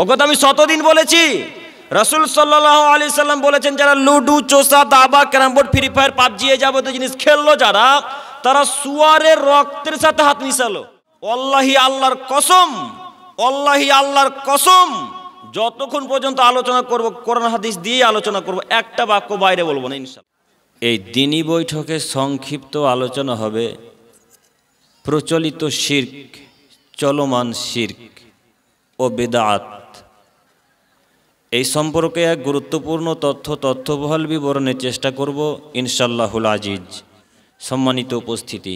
ও কথা আমি শতদিন বলেছি। রাসূল সাল্লাল্লাহু আলাইহি সাল্লাম বলেছেন, যারা লুডু, চোষা, দাবা, carrom board, free fire, PUBG এই যাবতীয় জিনিস খেললো যারা, তারা সুয়ারের রক্তের সাথে হাত মিশালো। আল্লাহি আল্লাহর কসম, আল্লাহি আল্লাহর কসম, যতক্ষণ পর্যন্ত আলোচনা করব কোরআন হাদিস দিয়ে আলোচনা করব, একটা বাক্য বাইরে বলবো না ইনশাআল্লাহ। এই দিনী বৈঠকে সংক্ষিপ্ত আলোচনা হবে প্রচলিত শিরক, চলমান শিরক ও বিদআত। এই সম্পর্কে এক গুরুত্বপূর্ণ তথ্যবহুল বিবরণের চেষ্টা করব ইনশাআল্লাহুল আজিজ। সম্মানিত উপস্থিতি,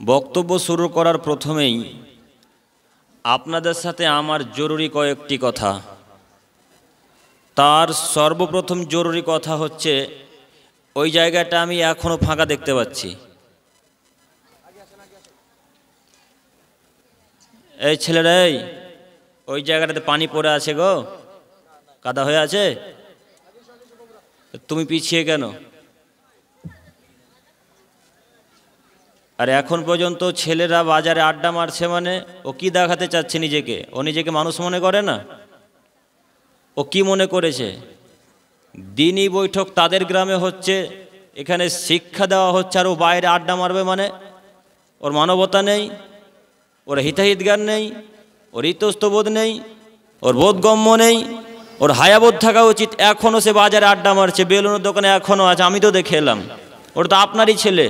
বক্তব্য শুরু করার প্রথমেই আপনাদের সাথে আমার জরুরি কয়েকটি কথা। তার সর্বপ্রথম জরুরি কথা হচ্ছে, ওই জায়গাটা আমি এখনো ফাঁকা দেখতে পাচ্ছি। এই ছেলেরা, ওই জায়গাটাতে পানি পড়ে আছে গো, কাদা হয়ে আছে, তুমি পিছিয়ে কেন? আর এখন পর্যন্ত ছেলেরা বাজারে আড্ডা মারছে, মানে ও কি দেখাতে চাচ্ছে নিজেকে? ও নিজেকে মানুষ মনে করে না? ও কি মনে করেছে? দিনী বৈঠক তাদের গ্রামে হচ্ছে, এখানে শিক্ষা দেওয়া হচ্ছে, আর ও বাইরে আড্ডা মারবে মানে? ওর মানবতা নেই, ওর হিতাহিত জ্ঞান নেই, ওর ইতস্তবোধ নেই, ওর বোধগম্য নেই, ওর হায়াবোধ থাকা উচিত। এখনও সে বাজারে আড্ডা মারছে, বেলুনের দোকানে এখনও আছে, আমি তো দেখে এলাম। ওটা তো আপনারই ছেলে।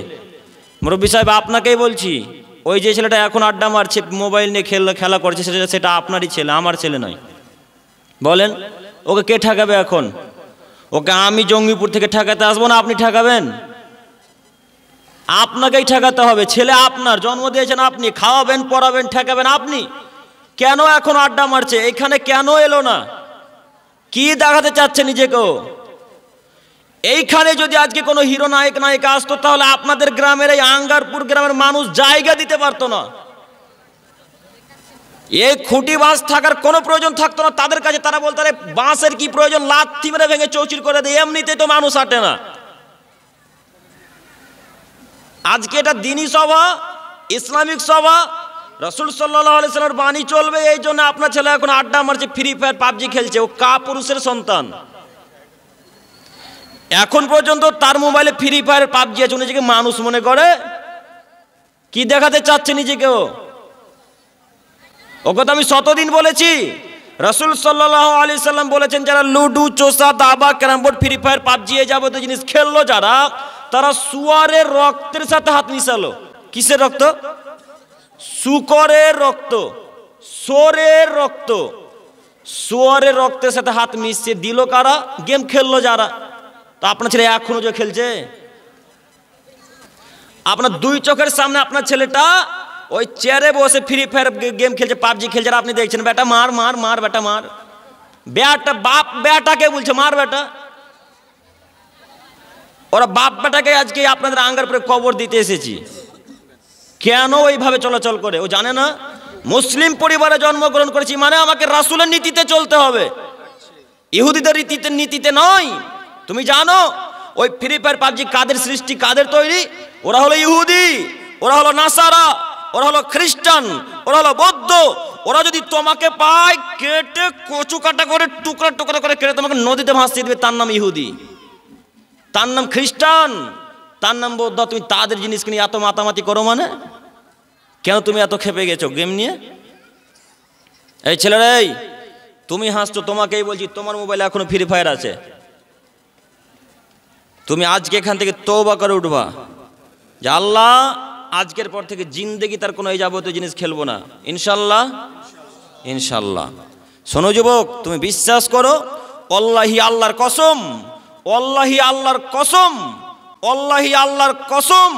মুরব্বী সাহেব, আপনাকেই বলছি, ওই যে ছেলেটা এখন আড্ডা মারছে, মোবাইল নিয়ে খেলা করছে, সেটা আপনারই ছেলে, আমার ছেলে নয়। বলেন, ওকে কে ঠেকাবে এখন? ওকে আমি জঙ্গিপুর থেকে ঠেকাতে আসবো না, আপনি ঠেকাবেন? আপনাকেই ঠেকাতে হবে। ছেলে আপনার, জন্ম দিয়েছেন আপনি, খাওয়াবেন, পড়াবেন, ঠেকাবেন আপনি। কেন এখন আড্ডা মারছে? এখানে কেন এলো না? কি দেখাতে চাচ্ছে নিজেকেও? এইখানে যদি আজকে কোনো হিরো নায়ক নায়িকা আসতো, তাহলে আপনাদের গ্রামের এই আঙ্গারপুর গ্রামের মানুষ জায়গা দিতে পারতো না। এই খুঁটি বাঁশ থাকার কোনো প্রয়োজন থাকতো না তাদের কাছে। তারা বলতো, আরে বাঁশের কি প্রয়োজন, লাথি মেরে ভেঙে চৌচির করে দেয়, এমনিতে তো মানুষ হাঁটে না। আজকে এটা দিনী সভা, ইসলামিক সভা, রাসূল সাল্লাল্লাহু আলাইহি সাল্লামের বাণী চলবে, এই জন্য আপনার ছেলে এখন আড্ডা মারছে, ফ্রি ফায়ার, পাবজি খেলছে। ও কাপুরুষের সন্তান। এখন পর্যন্ত তার মোবাইলে ফ্রি ফায়ার, পাবজি আছে, নিজেকে মানুষ মনে করে? কি দেখাতে চাচ্ছে নিজেকেও? ও কথা আমি শতদিন বলেছি। রাসূল সাল্লাল্লাহু আলাইহি সাল্লাম বলেছেন, যারা লুডু, চোষা, দাবা, carrom board, free fire, PUBG এই যাবতীয় জিনিস খেললো যারা, তারা সুয়ারের রক্তের সাথে হাত মিশালো। কিসের রক্ত? শুকরের রক্ত, সোরের রক্ত। সোয়ারের রক্তের সাথে হাত মিশিয়ে দিল কারা? গেম খেললো যারা। তা আপনার ছেলে এখনো যে খেলছে, আপনার দুই চোখের সামনে আপনার ছেলেটা ওই চেয়ারে বসে ফ্রি ফায়ার গেম খেলছে, পাবজি খেলছে, আর আপনি দেখছেন, বেটা মার মার মার, বেটা মার। বেটা বাপ বেটাকে বলছে মার বেটা। ওরা বাপ বেটাকে আজকে আপনাদের আঙ্গারপুরে কবর দিতে এসেছি। কেন ওইভাবে চলাচল করে? ও জানে না মুসলিম পরিবারে জন্মগ্রহণ করেছি মানে আমাকে রাসূলের নীতিতে চলতে হবে, ইহুদিদের নীতিতে নয়। তুমি জানো ওই ফ্রি ফায়ার, পাবজি কাদের সৃষ্টি, কাদের তৈরি? ওরা হলো ইহুদি, ওরা হলো নাসারা, ওরা হলো খ্রিস্টান, ওরা হলো বৌদ্ধ। ওরা যদি তোমাকে পায়, কেটে কচু কাটা করে টুকরা টুকরা করে কেটে তোমাকে নদীতে ভাসিয়ে দেবে। তার নাম ইহুদি, তার নাম খ্রিস্টান, তার নাম বৌদ্ধ। তুমি তাদের জিনিসকে নিয়ে এত মাতামাতি করো মানে? কেন তুমি এত খেপে গেছো গেম নিয়ে? এই ছেলেরা, তুমি হাসছো, তোমাকেই বলছি, তোমার মোবাইলে এখনো ফ্রি ফায়ার আছে। তুমি আজকে এখান থেকে তওবা করে উঠবা যে আল্লাহ, আজকের পর থেকে জিন্দেগি তার কোনো এই যাবতীয় জিনিস খেলবো না, ইনশাল্লাহ ইনশাল্লাহ। শোনো যুবক, তুমি বিশ্বাস করো, আল্লাহি আল্লাহর কসম, আল্লাহি আল্লাহর কসম, আল্লাহি আল্লাহর কসম,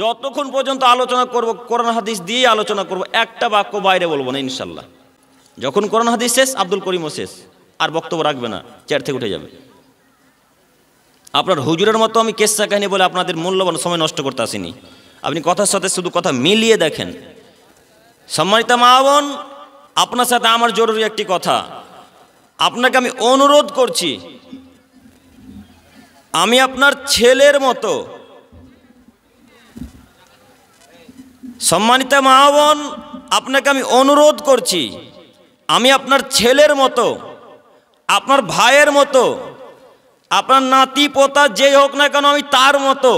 যতক্ষণ পর্যন্ত আলোচনা করব কোরআন হাদিস দিয়ে আলোচনা করব, একটা বাক্য বাইরে বলবো না ইনশাল্লাহ। যখন কোরআন হাদিস শেষ, আব্দুল করিমও শেষ, আর বক্তব্য রাখবে না, চেয়ার থেকে উঠে যাবে। আপনার হুজুরের মতো আমি কেসা কাহিনী বলে আপনাদের মূল্যবান সময় নষ্ট করতে আসিনি। আপনি কথার সাথে শুধু কথা মিলিয়ে দেখেন। সম্মানিত মা বোন, আপনার সাথে আমার জরুরি একটি কথা। আপনাকে আমি অনুরোধ করছি, আমি আপনার ছেলের মতো। সম্মানিত মা বোন, আপনাকে আমি অনুরোধ করছি, আমি আপনার ছেলের মতো, আপনার ভাইয়ের মতো, আপনার নাতি পোতা যেই হোক না কেন আমি তার মতো।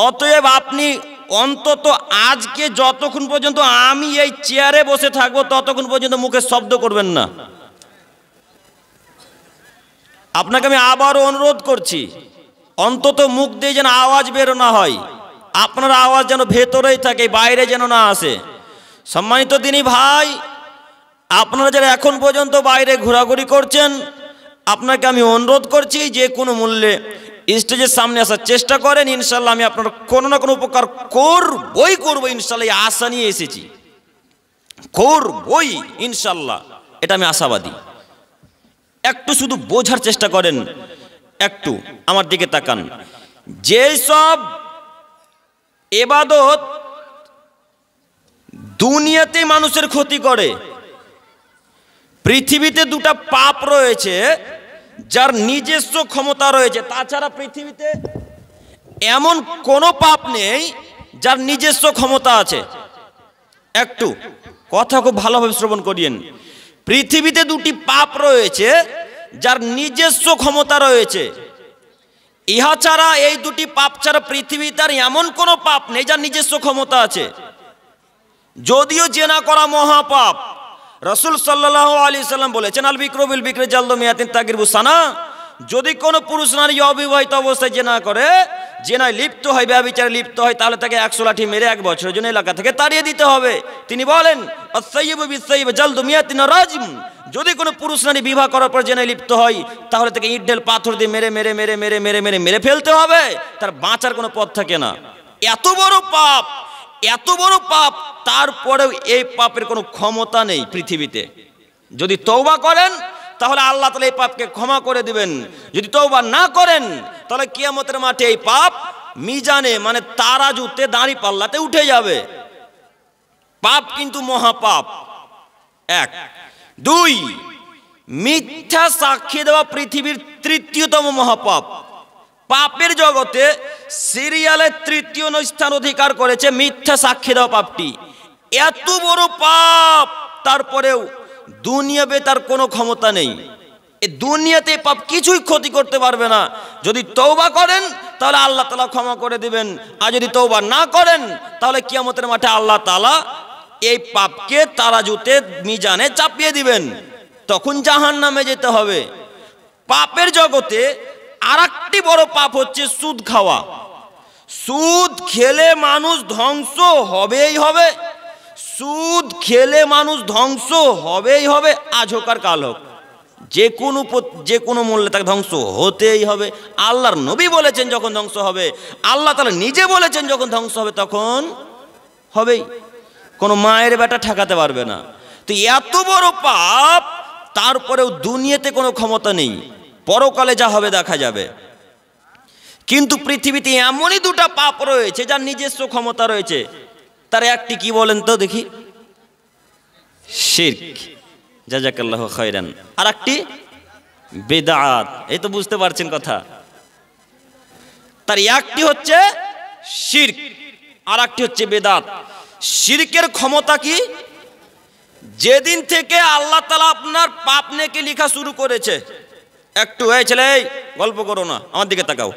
অতএব আপনি অন্তত আজকে যতক্ষণ পর্যন্ত আমি এই চেয়ারে বসে থাকবো ততক্ষণ পর্যন্ত মুখে শব্দ করবেন না। আপনাকে আমি আবারও অনুরোধ করছি, অন্তত মুখ দিয়ে যেন আওয়াজ বেরো না হয়, আপনার আওয়াজ যেন ভেতরেই থাকে, বাইরে যেন না আসে। সম্মানিত দিনী ভাই, আপনারা যারা এখন পর্যন্ত বাইরে ঘোরাঘুরি করছেন, আপনাকে আমি অনুরোধ করছি যে কোনো মূল্যে স্টেজের সামনে আসার চেষ্টা করেন। ইনশাল্লাহ আমি আপনার কোনো না কোনো উপকার করবো ইনশাল্লাহ, এই আশা নিয়ে এসেছি, করবই ইনশাল্লাহ, এটা আমি আশাবাদী। একটু শুধু বোঝার চেষ্টা করেন, একটু আমার দিকে তাকান। যেই সব ইবাদত দুনিয়াতে মানুষের ক্ষতি করে, পৃথিবীতে দুটা পাপ রয়েছে যার নিজস্ব ক্ষমতা রয়েছে। তাছাড়া পৃথিবীতে এমন কোনো পাপ নেই যার নিজস্ব ক্ষমতা আছে। একটু কথা খুব ভালোভাবে শ্রবণ করিয়েন। পৃথিবীতে দুটি পাপ রয়েছে যার নিজস্ব ক্ষমতা রয়েছে। ইহা ছাড়া, এই দুটি পাপ ছাড়া পৃথিবীতে আর এমন কোনো পাপ নেই যার নিজস্ব ক্ষমতা আছে। যদিও জেনা করা মহাপাপ, রাসূল সাল্লাল্লাহু আলাইহি সাল্লাম বলেছেন, আল বিকরু বিল বিকরি জালদু মিয়াতিন তাগরিবু সানা। যদি কোনো পুরুষ নারী অবিবাহিত অবস্থায় জেনা করে, জেনায় লিপ্ত হয়, ব্যভিচারে লিপ্ত হয়, তাহলে তাকে 100 লাঠি মেরে 1 বছরের জন্য এলাকা থেকে তাড়িয়ে দিতে হবে। তিনি বলেন, আস-সাইয়্যিবু বিস-সাইয়্যিবি জালদু মিয়াতিন রাজিম। যদি কোনো পুরুষ নারী বিবাহ করার পর জেনায় লিপ্ত হয়, তাহলে তাকে ইট ঢেল পাথর দিয়ে মেরে মেরে মেরে মেরে মেরে মেরে মেরে ফেলতে হবে, তার বাঁচার কোনো পথ থাকে না। এত বড় পাপ, এত বড় পাপ, তারপরেও এই পাপের কোনো ক্ষমতা নেই পৃথিবীতে। যদি তওবা করেন তাহলে আল্লাহ তাআলা এই পাপকে ক্ষমা করে দিবেন। যদি তওবা না করেন তাহলে কিয়ামতের মাঠে এই পাপ মিজানে মানে তারাজুতে দাঁড়িপাল্লাতে উঠে যাবে। পাপ কিন্তু মহাপাপ। 1 2 মিথ্যা সাক্ষী দেওয়া পৃথিবীর তৃতীয়তম মহাপাপ। পাপের জগতে সিরিয়ালে 3য় স্থান অধিকার করেছে মিথ্যা সাক্ষী দেওয়া পাপটি। এত বড় পাপ, তারপরেও দুনিয়াতে তার কোনো ক্ষমতা নেই। এই দুনিয়াতে পাপ কিছুই ক্ষতি করতে পারবে না। যদি তওবা করেন তাহলে আল্লাহ তাআলা ক্ষমা করে দিবেন, আর যদি তওবা না করেন তাহলে কিয়ামতের মাঠে আল্লাহ তাআলা এই পাপকে তারাজুতে মিজানে চাপিয়ে দিবেন, তখন জাহান্নামে যেতে হবে। পাপের জগতে আরেকটি বড় পাপ হচ্ছে সুদ খাওয়া। সুদ খেলে মানুষ ধ্বংস হবেই হবে, সুদ খেলে মানুষ ধ্বংস হবেই হবে, আজ হোক আর কাল হোক, যে কোনো মূল্যে তাকে ধ্বংস হতেই হবে। আল্লাহর নবী বলেছেন যখন ধ্বংস হবে, আল্লাহ তাআলা নিজে বলেছেন যখন ধ্বংস হবে তখন হবেই, কোনো মায়ের বেটা ঠেকাতে পারবে না। তো এত বড় পাপ, তারপরেও দুনিয়াতে কোনো ক্ষমতা নেই, পরকালে যা হবে দেখা যাবে। কিন্তু পৃথিবীতে এমনই দুটা পাপ রয়েছে যার নিজস্ব ক্ষমতা রয়েছে। তার একটি কি বলেন তো দেখি? শিরক, জাযাকাল্লাহু খায়রান। আর একটি বিদআত। এই তো বুঝতে পারছেন কথা। তার একটি হচ্ছে শিরক, আর একটি হচ্ছে বিদআত। শিরকের ক্ষমতা কি? যেদিন থেকে আল্লাহ তাআলা আপনার পাপ নেকি লেখা শুরু করেছে, একটু এই ছেলে গল্প করো না, আমার দিকে তাকাও।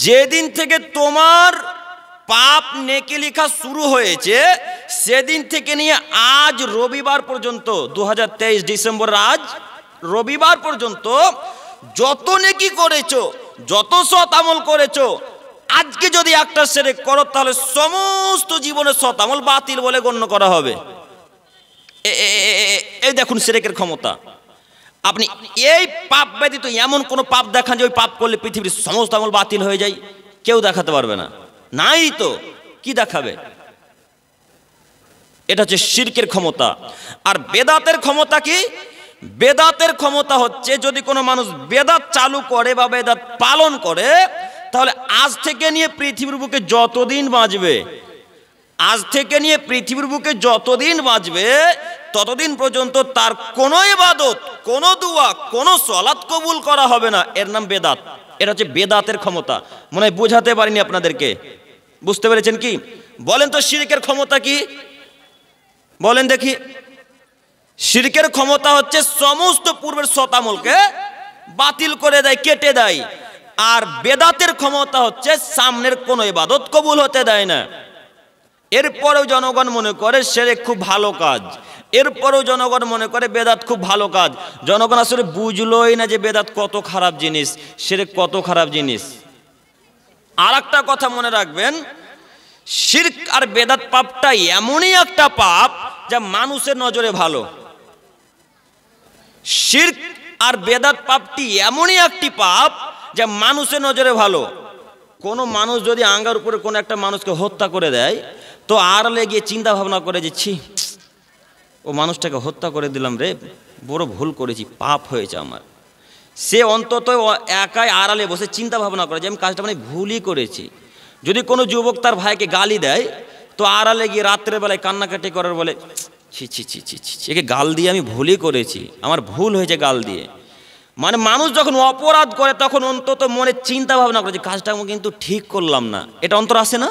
যেদিন থেকে তোমার পাপ নেকি লেখা শুরু হয়েছে, সেদিন থেকে নিয়ে আজ রবিবার পর্যন্ত, 2023 ডিসেম্বর আজ রবিবার পর্যন্ত যত নেকি করেছো, যত সৎ আমল করেছো, আজকে যদি একটা শিরক করো তাহলে সমস্ত জীবনের সৎ আমল বাতিল বলে গণ্য করা হবে। এই দেখুন শিরকের ক্ষমতা। আপনি এই পাপ ব্যতীত এমন কোন পাপ দেখান যে ওই পাপ করলে পৃথিবীর সমস্ত আমল বাতিল হয়ে যায়, কেউ দেখাতে পারবে না। নাই তো, কি দেখাবে? এটা হচ্ছে শিরকের ক্ষমতা। আর বেদাতের ক্ষমতা কি? বেদাতের ক্ষমতা হচ্ছে যদি কোনো মানুষ বেদাত চালু করে বা বেদাত পালন করে, তাহলে আজ থেকে নিয়ে পৃথিবীর বুকে যতদিন বাঁচবে, আজ থেকে নিয়ে পৃথিবীর বুকে যতদিন বাঁচবে, ততদিন পর্যন্ত তার কোনো ইবাদত, কোনো দোয়া, কোনো সালাত কবুল করা হবে না। এর নাম বেদাত। এটা হচ্ছে বেদাতের ক্ষমতা। মনে হয় বোঝাতে পারিনি আপনাদেরকে, বুঝতে পেরেছেন কি? বলেন তো শিরকের ক্ষমতা কি? বলেন দেখি। শিরকের ক্ষমতা হচ্ছে সমস্ত পূর্বের শতামলকে বাতিল করে দেয়, কেটে দেয়। আর বেদাতের ক্ষমতা হচ্ছে সামনের কোনো ইবাদত কবুল হতে দেয় না। এরপরেও জনগণ মনে করে শিরক খুব ভালো কাজ, এরপরেও জনগণ মনে করে বেদাত খুব ভালো কাজ। জনগণ আসলে বুঝলোই না যে বেদাত কত খারাপ জিনিস, শিরক কত খারাপ জিনিস। আর একটা কথা মনে রাখবেন, শিরক আর বেদাত পাপটা এমনই একটা পাপ যা মানুষের নজরে ভালো। শিরক আর বেদাত পাপটি এমনই একটি পাপ যা মানুষের নজরে ভালো। কোনো মানুষ যদি আঙ্গার উপরে কোনো একটা মানুষকে হত্যা করে দেয়, তো আড়ালে গিয়ে চিন্তা ভাবনা করে যে ছি, ও মানুষটাকে হত্যা করে দিলাম রে, বড় ভুল করেছি, পাপ হয়েছে আমার। সে অন্তত একাই আড়ালে বসে চিন্তা ভাবনা করে যে আমি কাজটা মানে ভুলই করেছি। যদি কোনো যুবক তার ভাইকে গালি দেয়, তো আড়ালে গিয়ে রাত্রেবেলায় কান্নাকাটি করার বলে ছি ছি ছি ছি ছি, একে গাল দিয়ে আমি ভুলই করেছি, আমার ভুল হয়েছে গাল দিয়ে। মানে মানুষ যখন অপরাধ করে তখন অন্তত মনে চিন্তা ভাবনা করে যে কাজটা আমি কিন্তু ঠিক করলাম না, এটা অন্তর আসে না?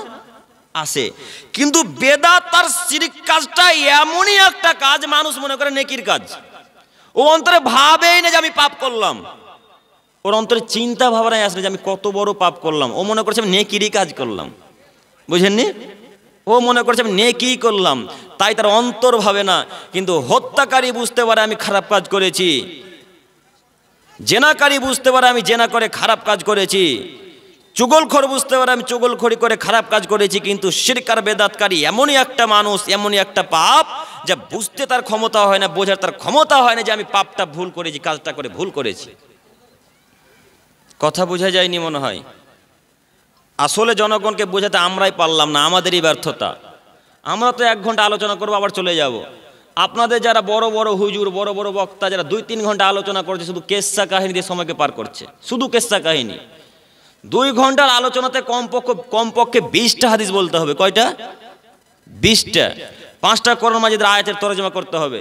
আসে। কিন্তু বেদাত তার শিরক কাজটা এমনই একটা কাজ মানুষ মনে করে নেকির কাজ। ও অন্তরে ভাবেই না যে আমি পাপ করলাম, ওর অন্তরে চিন্তা ভাবনায় আসলে যে আমি কত বড় পাপ করলাম। ও মনে করছে আমি নেকিরই কাজ করলাম, বুঝেননি? ও মনে করছে আমি নেকি করলাম, তাই তার অন্তর ভাবে না। কিন্তু হত্যাকারী বুঝতে পারে আমি খারাপ কাজ করেছি, জেনাকারী বুঝতে পারে আমি জেনা করে খারাপ কাজ করেছি, চুগলখোর বুঝতে পারে আমি চুগলখড়ি করে খারাপ কাজ করেছি। কিন্তু শিরক আর বেদাতকারী এমনই একটা মানুষ, এমনই একটা পাপ যা বুঝতে তার ক্ষমতা হয় না, বোঝার তার ক্ষমতা হয় না যে আমি পাপটা ভুল করেছি, কাজটা করে ভুল করেছি। কথা বোঝা যায়নি মনে হয়। আসলে জনগণকে বোঝাতে আমরাই পারলাম না, আমাদেরই ব্যর্থতা। আমরা তো 1 ঘন্টা আলোচনা করবো আবার চলে যাব। আপনাদের যারা বড় বড় হুজুর, বড় বড় বক্তা, যারা 2-3 ঘন্টা আলোচনা করছে, শুধু কেসা কাহিনী দিয়ে সময়কে পার করছে, শুধু কেসা কাহিনী। 2 ঘন্টার আলোচনাতে কমপক্ষে 20টা হাদিস বলতে হবে। কয়টা? 20টা। 5টা কোরআন মাজিদের আয়াতের তরজমা করতে হবে।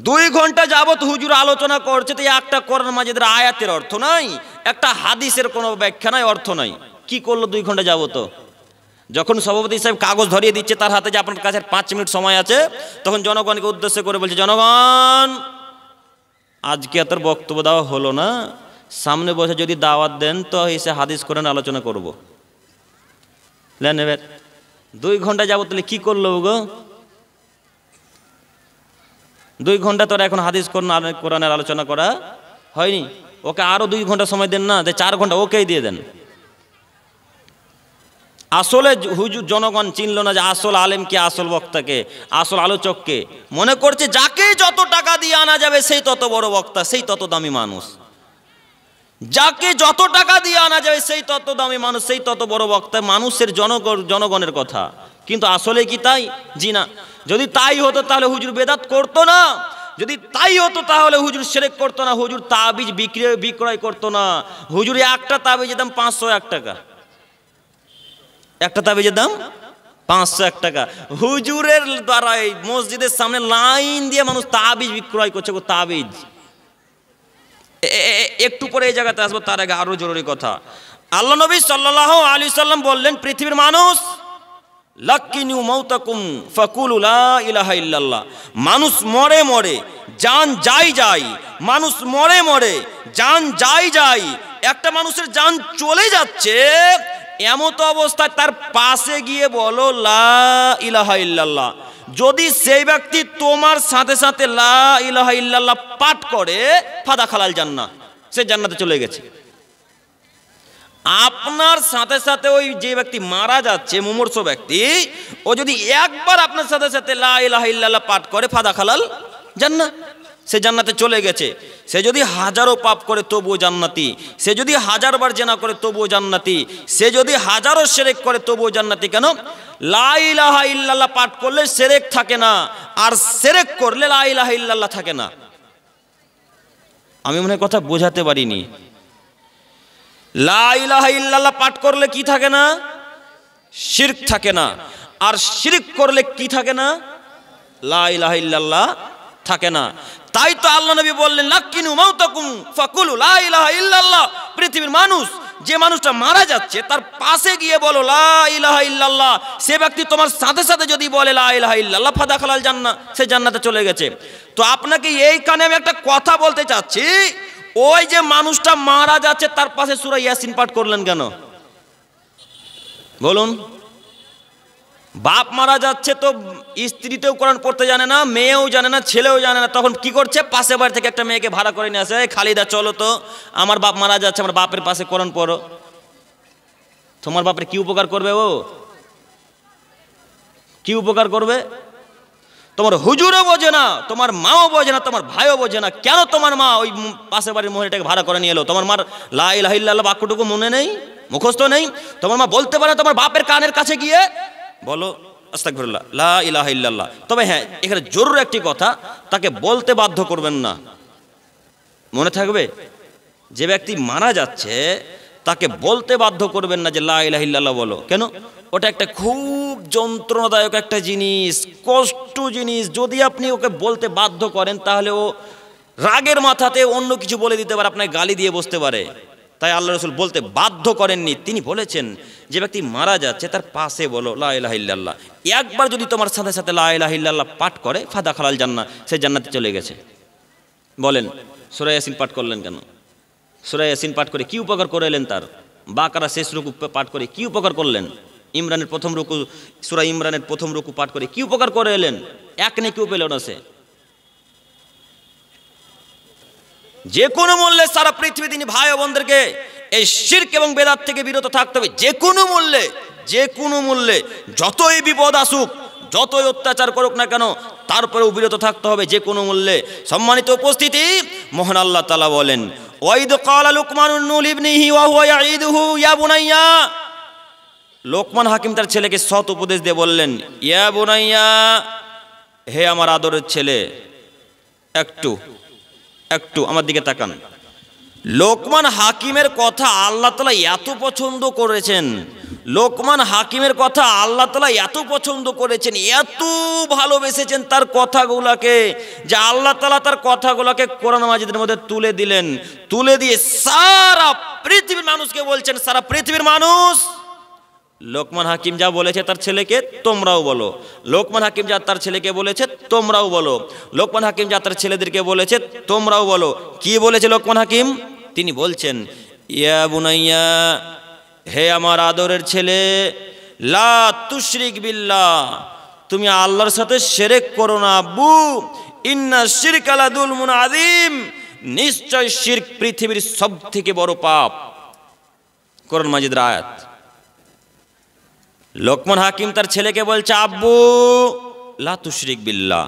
2 ঘন্টা যাবত হুজুর আলোচনা করছে, তো একটা কোরআন মাজিদের আয়াতের অর্থ নাই, একটা হাদিসের কোনো ব্যাখ্যা নাই, অর্থ নাই। কি করলো 2 ঘন্টা যাবত? যখন সভাপতি সাহেব কাগজ ধরিয়ে দিচ্ছে তার হাতে যে আপনার কাছে 5 মিনিট সময় আছে, তখন জনগণকে উদ্দেশ্য করে বলছে, জনগণ আজকে এত বক্তব্য দেওয়া হলো না, সামনে বসে যদি দাওয়াত দেন তো এসে হাদিস কোরআন আলোচনা করবো। নেন এবার 2 ঘন্টা যাবত তাহলে কি করলো গো? 2 ঘন্টা তোরা এখন হাদিস কোরআনের আলোচনা করা হয়নি, ওকে আরো 2 ঘন্টা সময় দেন না, 4 ঘন্টা ওকেই দিয়ে দেন। আসলে হুজুর জনগণ চিনল না যে আসল আলেমকে, আসল বক্তাকে, আসল আলোচককে। মনে করছে যাকে যত টাকা দিয়ে আনা যাবে সেই তত বড় বক্তা, সেই তত দামি মানুষ। যাকে যত টাকা দিয়ে আনা যাবে সেই তত দামি মানুষ, সেই তত বড় বক্তা। মানুষের জনগণের কথা। কিন্তু আসলে কি তাই? জি না। যদি তাই হতো তাহলে হুজুর বেদাত করতো না, যদি তাই হতো তাহলে হুজুর শিরক করতো না, হুজুর তাবিজ বিক্রয় করতো না। হুজুর একটা তাবিজের দাম 501 টাকা, একটা তাবিজের দাম 501 টাকা। হুজুরের দ্বারা এই মসজিদের সামনে লাইন দিয়ে মানুষ তাবিজ বিক্রয় করছে। তাবিজ একটু পরে এই জায়গাতে আসবো, তার আগে আরো জরুরি কথা। আল্লাহ নবী সাল্লাল্লাহু আলাইহি সাল্লাম বললেন, পৃথিবীর মানুষ লাক্কিনু মাউতাকুম ফাকুলু লা ইলাহা ইল্লাল্লাহ। মানুষ মরে মরে জান যাই যাই, মানুষ মরে মরে জান যাই যাই। একটা মানুষের জান চলে যাচ্ছে, এমত অবস্থায় তার পাশে গিয়ে বলো লা ইলাহা ইল্লাল্লাহ। যদি সেই ব্যক্তি তোমার সাথে সাথে লা ইলাহা ইল্লাল্লাহ পাঠ করে, ফাদা খালাল জান্নাহ, সে জান্নাতে চলে গেছে। আপনার সাথে সাথে ওই যে ব্যক্তি মারা যাচ্ছে, মুমূর্ষু ব্যক্তি, ও যদি একবার আপনার সাথে সাথে লা ইলাহা ইল্লাল্লাহ পাঠ করে, ফাদা খালাল জান্নাহ, সে জান্নাতে চলে গেছে। সে যদি হাজারো পাপ করে তবুও জান্নাতি, সে যদি 1000 বার জেনা করে তবুও জান্নাতি, সে যদি হাজারো শিরক করে তবুও জান্নাতি। কেন? লা ইলাহা ইল্লাল্লাহ পাঠ করলে শিরক থাকে না, আর শিরক করলে লা ইলাহা ইল্লাল্লাহ থাকে না। আমি মনে হয় কথা বোঝাতে পারিনি। লা ইলাহা ইল্লাল্লাহ পাঠ করলে কি থাকে না? শিরক থাকে না। আর শিরক করলে কি থাকে না? লা ইলাহা ইল্লাল্লাহ থাকে না। তাই তো আল্লাহ নবী বললেন, লাক্কিনু মাউতাকুম ফাকুলু লা ইলাহা ইল্লাল্লাহ। পৃথিবীর মানুষ যে মানুষটা মারা যাচ্ছে তার পাশে গিয়ে বলো লা ইলাহা ইল্লাল্লাহ, সে ব্যক্তি তোমার সাথে সাথে যদি বলে লা ইলাহা ইল্লাল্লাহ ফাদাখালাল জান্নাহ, সে জান্নাতে চলে গেছে। তো আপনাকে এইখানে আমি একটা কথা বলতে চাচ্ছি, ওই যে মানুষটা মারা যাচ্ছে তার পাশে সূরা ইয়াসিন পাঠ করলেন কেন বলুন? বাপ মারা যাচ্ছে তো স্ত্রীতেও কোরআন পড়তে জানে না, মেয়েও জানে না, ছেলেও জানে না, তখন কি করছে? পাশে বাড়ি থেকে একটা মেয়েকে ভাড়া করে নিয়ে আসে, খালিদা চলো তো, আমার বাপ মারা যাচ্ছে, আমার বাপের পাশে কোরআন পড়ো। তোমার বাপের কি উপকার করবে? ও কি উপকার করবে? তোমার হুজুরও বোঝে না, তোমার মাও বোঝে না, তোমার ভাইও বোঝে না, কেন তোমার মা ওই পাশে বাড়ির মহিলাটাকে ভাড়া করে নিয়ে এলো? তোমার মার লা ইলাহা ইল্লাল্লাহ বাক্যটুকু মনে নেই, মুখস্থ নেই? তোমার মা বলতে পারে তোমার বাপের কানের কাছে গিয়ে বলো আস্তাগফিরুল্লাহ লা ইলাহা ইল্লাল্লাহ। তবে হ্যাঁ, এখানে জরুরি একটি কথা, তাকে বলতে বাধ্য করবেন না। মনে থাকবে, যে ব্যক্তি মারা যাচ্ছে তাকে বলতে বাধ্য করবেন না যে লা ইলাহা ইল্লাল্লাহ বলো। কেন? ওটা একটা খুব যন্ত্রণাদায়ক একটা জিনিস, কষ্ট জিনিস। যদি আপনি ওকে বলতে বাধ্য করেন তাহলে ও রাগের মাথাতে অন্য কিছু বলে দিতে পারে, আপনাকে গালি দিয়ে বসতে পারে। তাই আল্লাহ রাসূল বলতে বাধ্য করেননি, তিনি বলেছেন যে ব্যক্তি মারা যাচ্ছে তার পাশে বলো লা ইলাহা ইল্লাল্লাহ। একবার যদি তোমার সাথে সাথে লা ইলাহা ইল্লাল্লাহ পাঠ করে ফাদাখালাল জান্নাহ, সে জান্নাতে চলে গেছে। বলেন সূরা ইয়াসিন পাঠ করলেন কেন? সূরা ইয়াসিন পাঠ করে কি উপকার করে এলেন? তার বাকারা শেষ রুকু পাঠ করে কি উপকার করলেন? ইমরানের প্রথম রুকু, সূরা ইমরানের প্রথম রুকু পাঠ করে কি উপকার করে এলেন? এক নেকিও পেল না সে। যে কোনো মূল্যে সারা পৃথিবী তিনি ভাই ও বোনদেরকে এই শিরক এবং বেদাত থেকে বিরত থাকতে হবে। যে কোনো মূল্যে, যে কোনো মূল্যে, যতই বিপদ আসুক, যতই অত্যাচার করুক না কেন, তারপরেও বিরত থাকতে হবে যে কোনো মূল্যে। সম্মানিত উপস্থিতি, মহান আল্লাহ তাআলা বলেন ওয়াইদ ক্বালা লুকমানুন লিবনিহি ওয়া হুয়া ইয়াঈদুহু ইয়া বুনাইয়া। লোকমান হাকিম তার ছেলেকে সৎ উপদেশ দিয়ে বললেন, ইয়া বুনাইয়া, হে আমার আদরের ছেলে, একটু একটু আমার দিকে তাকান। লোকমান হাকিমের কথা আল্লাহ তাআলা এত পছন্দ করেছেন, লোকমান হাকিমের কথা আল্লাহ তাআলা এত পছন্দ করেছেন, এত ভালোবেসেছেন তার কথাগুলোকে, যে আল্লাহ তাআলা তার কথাগুলোকে কোরআন মাজিদের মধ্যে তুলে দিলেন। তুলে দিয়ে সারা পৃথিবীর মানুষকে বলছেন, সারা পৃথিবীর মানুষ, লোকমান হাকিম যা বলেছে তার ছেলেকে তোমরাও বলো। লোকমান হাকিম যা তার ছেলেকে বলেছে তোমরাও বলো। লোকমান হাকিম যা তার ছেলেদেরকে বলেছে তোমরাও বলো। কি বলেছে লোকমান হাকিম? তিনি বলছেন, ইয়া বুনাইয়া, হে আমার আদরের ছেলে, লা তুশরিক বিল্লাহ, তুমি আল্লাহর সাথে শিরক করো না। আব্বু, ইন্না শিরকা লাযুলমুন আযীম, নিশ্চয় শিরক পৃথিবীর সবথেকে বড় পাপ। কোরআন মাজিদের আয়াত। লোকমান হাকিম তার ছেলেকে বলছে, আব্বু লা তুশরিক বিল্লাহ,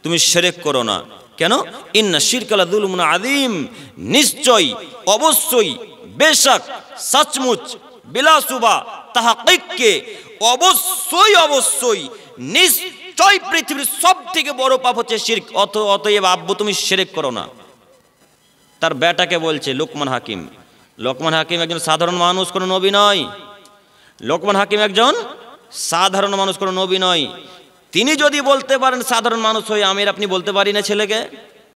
তুমি শিরক করো না। কেন? ইন্না শিরকা লাযুলমুন আযীম, নিশ্চয়, অবশ্যই, বেশক, সচমুচ, বিলাসুবা, তাহকিককে, অবশ্যই অবশ্যই, নিশ্চয় পৃথিবীর সবথেকে বড় পাপ হচ্ছে শিরক। অতএব আব্বু তুমি শিরক করো না। তার বেটাকে বলছে লোকমান হাকিম। লোকমান হাকিম একজন সাধারণ মানুষ, কোনো নবী নয়। লোকমান হাকিম একজন সাধারণ মানুষ, কোনো নবী নয়। তিনি যদি বলতে পারেন সাধারণ মানুষ হয়ে, আমি আপনি বলতে পারি না ছেলেকে?